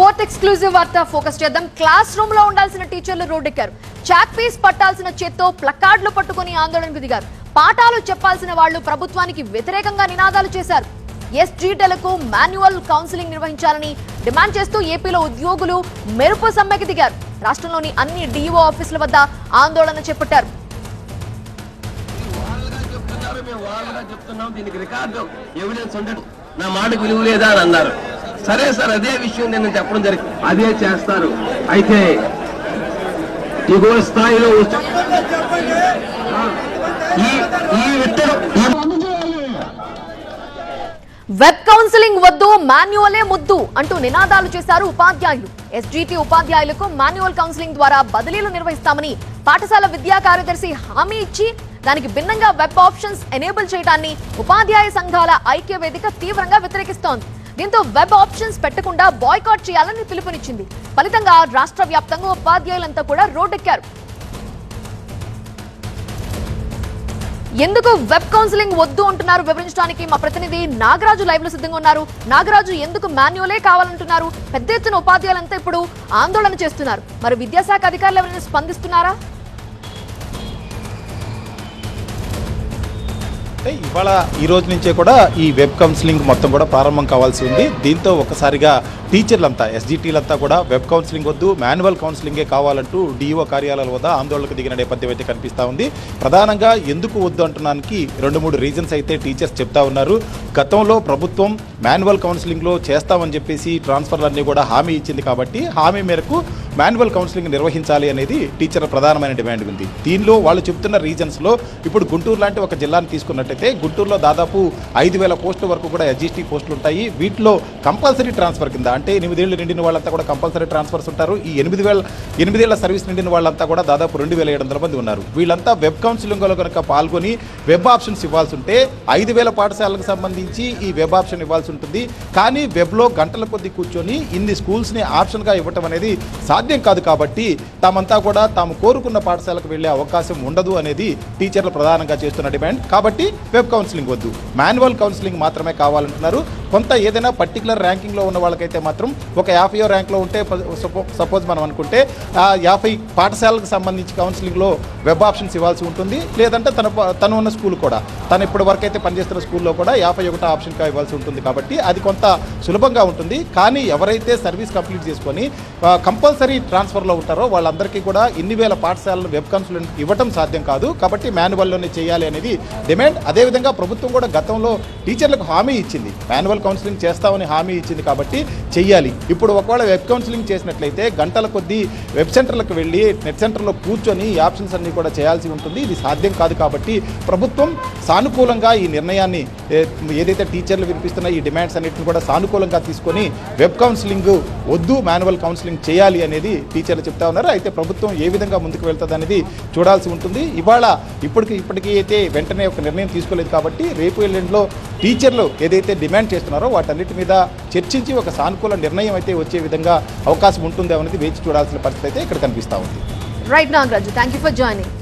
Fourth exclusive వార్త focus చేద్దాం. Class room లో ఉండాల్సిన టీచర్లు రోడ్డెక్కారు. చాక్ పీస్ పట్టాల్సిన చేత్తో ప్లకార్డులు పట్టుకుని ఆందోళనకు దిగారు. పాఠాలు చెప్పాల్సిన వాళ్లు ప్రభుత్వానికి వ్యతిరేకంగా నినాదాలు చేశారు. ఎస్జీటీలకు మాన్యువల్ కౌన్సిలింగ్ నిర్వహించాలని డిమాండ్ చేస్తూ ఏపీలో ఉద్యోగులు మెరుపు సమ్మెకి దిగారు. రాష్ట్రంలోని అన్ని డీఓ ఆఫీసుల వద్ద ఆందోళన చేపట్టారు. నా మాటకు విలువ లేదా అని అన్నారు. సరే సార్, అదే విషయం నేను చెప్పడం జరిగింది, అదే చేస్తారు. అయితే దిగువ స్థాయిలో వెబ్ కౌన్సిలింగ్ వద్దు, మాన్యువలే ముద్దు అంటూ నినాదాలు చేశారు ఉపాధ్యాయులు. ఎస్జీటీ ఉపాధ్యాయులకు మాన్యువల్ కౌన్సిలింగ్ ద్వారా బదిలీలు నిర్వహిస్తామని పాఠశాల విద్యా కార్యదర్శి హామీ ఇచ్చి దానికి భిన్నంగా వెబ్ ఆప్షన్స్ ఎనేబుల్ చేయడాన్ని ఉపాధ్యాయ సంఘాల ఐక్య వేదిక తీవ్రంగా వ్యతిరేకిస్తోంది. దీంతో వెబ్ ఆప్షన్స్ పెట్టకుండా బాయ్కాట్ చేయాలని పిలుపునిచ్చింది. ఫలితంగా రాష్ట్ర వ్యాప్తంగా ఉపాధ్యాయులంతా కూడా రోడ్డెక్కారు. ఎందుకు వెబ్ కౌన్సిలింగ్ వద్దు అంటున్నారు వివరించడానికి మా ప్రతినిధి నాగరాజు లైవ్ లో సిద్ధంగా ఉన్నారు. నాగరాజు, ఎందుకు మాన్యువలే కావాలంటున్నారు? పెద్ద ఎత్తున ఉపాధ్యాయులంతా ఇప్పుడు ఆందోళన చేస్తున్నారు. మరి విద్యాశాఖ అధికారులు ఎవరైనా స్పందిస్తున్నారా? ఇవాళ ఈ రోజు నుంచే కూడా ఈ వెబ్ కౌన్సిలింగ్ మొత్తం కూడా ప్రారంభం కావాల్సి ఉంది. దీంతో ఒకసారిగా టీచర్లంతా, ఎస్జీటీలంతా కూడా వెబ్ కౌన్సిలింగ్ వద్దు, మాన్యువల్ కౌన్సిలింగే కావాలంటూ డిఓ కార్యాలయాల వద్ద ఆందోళనకు దిగిన నేపథ్యం అయితే కనిపిస్తూ ఉంది. ప్రధానంగా ఎందుకు వద్దు అంటున్నానికి 2-3 రీజన్స్ అయితే టీచర్స్ చెప్తా ఉన్నారు. గతంలో ప్రభుత్వం మాన్యువల్ కౌన్సిలింగ్లో చేస్తామని చెప్పేసి ట్రాన్స్ఫర్లన్నీ కూడా హామీ ఇచ్చింది కాబట్టి హామీ మేరకు మాన్యువల్ కౌన్సిలింగ్ నిర్వహించాలి అనేది టీచర్ల ప్రధానమైన డిమాండ్ ఉంది. దీనిలో వాళ్ళు చెప్తున్న రీజన్స్లో ఇప్పుడు గుంటూరు లాంటి ఒక జిల్లాను తీసుకున్నట్టయితే గుంటూరులో దాదాపు 5,000 పోస్టుల వరకు కూడా ఎస్జీటీ పోస్టులు ఉంటాయి. వీటిలో కంపల్సరీ ట్రాన్స్ఫర్ కింద, అంటే 8 ఏళ్ళు నిండిన వాళ్ళంతా కూడా కంపల్సరీ ట్రాన్స్ఫర్స్ ఉంటారు. ఈ 8 ఏళ్ల సర్వీస్ నిండిన వాళ్ళంతా కూడా దాదాపు 2,700 మంది ఉన్నారు. వీళ్ళంతా వెబ్ కౌన్సిలింగ్లో కనుక పాల్గొని వెబ్ ఆప్షన్స్ ఇవ్వాల్సి ఉంటే 5,000 పాఠశాలకు సంబంధించి ఈ వెబ్ ఆప్షన్ ఇవ్వాల్సి ఉంటుంది. కానీ వెబ్లో గంటల కొద్ది కూర్చొని ఇన్ని స్కూల్స్ని ఆప్షన్గా ఇవ్వటం అనేది సాధ్యం కాదు. కాబట్టి తామంతా కూడా తాము కోరుకున్న పాఠశాలకు వెళ్లే అవకాశం ఉండదు అనేది టీచర్లు ప్రధానంగా చేస్తున్న డిమాండ్. కాబట్టి వెబ్ కౌన్సిలింగ్ వద్దు, మాన్యువల్ కౌన్సిలింగ్ మాత్రమే కావాలంటున్నారు. కొంత ఏదైనా పర్టికులర్ ర్యాంకింగ్లో ఉన్న వాళ్ళకైతే మాత్రం ఒక 50వ ర్యాంక్లో ఉంటే సపోజ్ మనం అనుకుంటే 50 పాఠశాలకు సంబంధించి కౌన్సిలింగ్లో వెబ్ ఆప్షన్స్ ఇవ్వాల్సి ఉంటుంది. లేదంటే తను ఉన్న స్కూల్ కూడా, తను ఇప్పటి వరకు అయితే పనిచేస్తున్న స్కూల్లో కూడా 51 ఆప్షన్గా ఇవ్వాల్సి ఉంటుంది. కాబట్టి అది కొంత సులభంగా ఉంటుంది. కానీ ఎవరైతే సర్వీస్ కంప్లీట్ చేసుకొని కంపల్సరీ ట్రాన్స్ఫర్లో ఉంటారో వాళ్ళందరికీ కూడా ఇన్ని వేల పాఠశాలను వెబ్ కౌన్సిలింగ్ ఇవ్వటం సాధ్యం కాదు. కాబట్టి మాన్యువల్లోనే చేయాలి అనేది డిమాండ్. అదేవిధంగా ప్రభుత్వం కూడా గతంలో టీచర్లకు హామీ ఇచ్చింది, మాన్యువల్ కౌన్సిలింగ్ చేస్తామని హామీ ఇచ్చింది కాబట్టి చెయ్యాలి. ఇప్పుడు ఒకవేళ వెబ్ కౌన్సిలింగ్ చేసినట్లయితే గంటల కొద్దీ వెబ్ సెంటర్లకు వెళ్ళి నెట్ సెంటర్లో కూర్చొని ఈ ఆప్షన్స్ అన్ని కూడా చేయాల్సి ఉంటుంది. ఇది సాధ్యం కాదు. కాబట్టి ప్రభుత్వం సానుకూలంగా ఈ నిర్ణయాన్ని, ఏదైతే టీచర్లు వినిపిస్తున్న ఈ డిమాండ్స్ అన్నింటిని కూడా సానుకూలంగా తీసుకొని వెబ్ కౌన్సిలింగ్ వద్దు, మాన్యువల్ కౌన్సిలింగ్ చేయాలి అనేది టీచర్లు చెప్తా ఉన్నారు. అయితే ప్రభుత్వం ఏ విధంగా ముందుకు వెళ్తుంది అనేది చూడాల్సి ఉంటుంది. ఇవాళ ఇప్పటికీ అయితే వెంటనే ఒక నిర్ణయం తీసుకోలేదు. కాబట్టి రేపు ఎల్లుండిలో టీచర్లు ఏదైతే డిమాండ్ చేస్తున్నారో వాటన్నిటి మీద చర్చించి ఒక సానుకూల నిర్ణయం అయితే వచ్చే విధంగా అవకాశం ఉంటుంది అనేది వేచి చూడాల్సిన పరిస్థితి అయితే ఇక్కడ కనిపిస్తూ ఉంది. Right Nagaraju, thank you for joining.